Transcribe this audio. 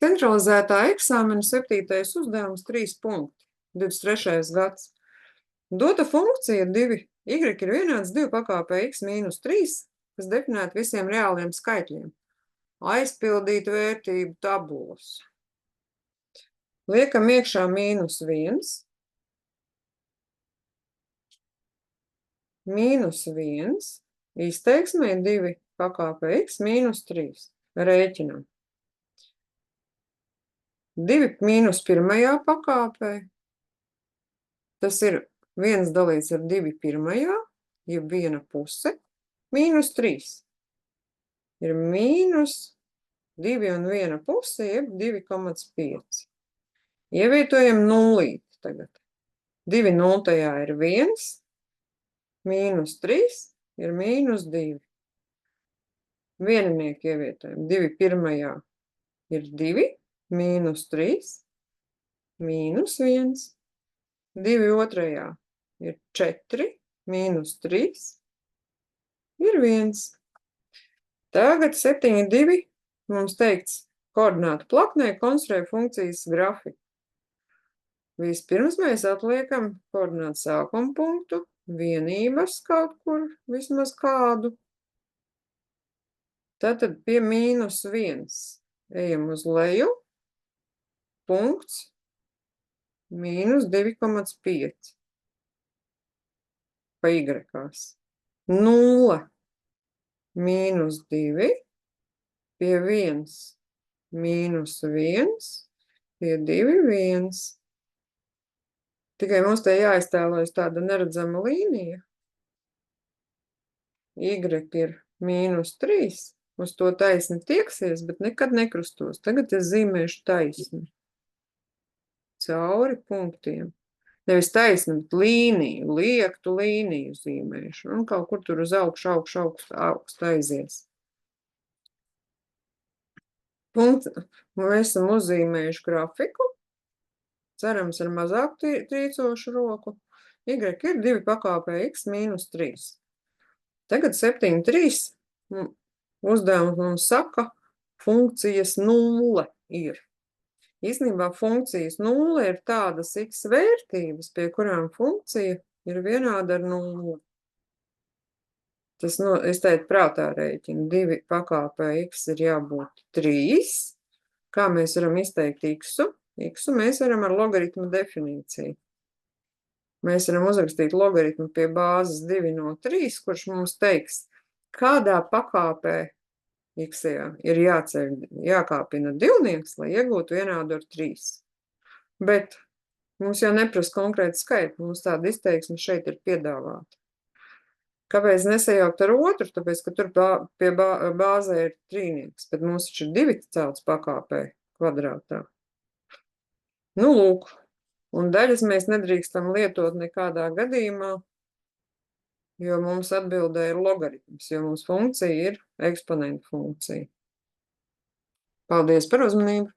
Centralizētā eksāmena 7. uzdevums 3 punkti, 23. gads. Dota funkcija 2, y ir vienāds 2 pakāpē x mīnus 3, kas definēta visiem reāliem skaitļiem. Aizpildīt vērtību tabulas. Liekam iekšā mīnus 1. Mīnus 1. Izteiksmē 2 pakāpē x mīnus 3. Rēķinam. 2 mīnus pirmajā pakāpē. Tas ir 1 dalīts ar 2 pirmajā, jeb 1 puse, mīnus 3. Ir mīnus 2 un 1 puse, jeb 2,5. Ievietojam nulīti tagad. 2 nultajā ir 1, mīnus 3 ir mīnus 2. Vieninieki ievietojam. 2 pirmajā ir 2, mīnus 3, mīnus 1. 2 otrajā ir 4, mīnus 3, ir 1. Tagad 7,2 mums teikts koordinātu plaknē konstruē funkcijas grafiku. Vispirms mēs atliekam koordinātu sākuma punktu, vienības kaut kur, vismaz kādu. Tātad pie mīnus 1 ejam uz leju, punkts, mīnus 2,5 pa y-kās. 0, mīnus 2, pie 1, mīnus 1, pie 2, 1. Tikai mums te jāiztēlojas tāda neredzama līnija. Y ir mīnus 3, uz to taisni tieksies, bet nekad nekrustos. Tagad es zīmēšu taisni. Cauri punktiem. Nevis taisni, bet līniju, liektu līniju zīmēšu. Un kaut kur tur uz augšu aizies. Mēs esam uzzīmējuši grafiku. Cerams ar mazāk trīcošu roku. Y ir 2 pakāpē x mīnus 3. Tagad 7,3 uzdevums mums saka, funkcijas 0 ir. Īstenībā funkcijas 0 ir tādas x vērtības, pie kurām funkcija ir vienāda ar 0. Tas, es teicu, prātā rēķinu. 2 pakāpē x ir jābūt 3. Kā mēs varam izteikt x-u? X-u mēs varam ar logaritmu definīciju. Mēs varam uzrakstīt logaritmu pie bāzes 2 no 3, kurš mums teiks, kādā pakāpē x ir jākāpina divnieks, lai iegūtu vienādu ar 3. Bet mums jau neprasa konkrēti skaitli, mums tāda izteiksme šeit ir piedāvāta. Kāpēc nesajaukt ar otru? Tāpēc, ka tur pie bāzē ir trīnieks, bet mums taču ir 2 celts pakāpē kvadrātā. Nu, lūk, un daļas mēs nedrīkstam lietot nekādā gadījumā, jo mums atbildē ir logaritms, jo mums funkcija ir eksponentu funkcija. Paldies par uzmanību!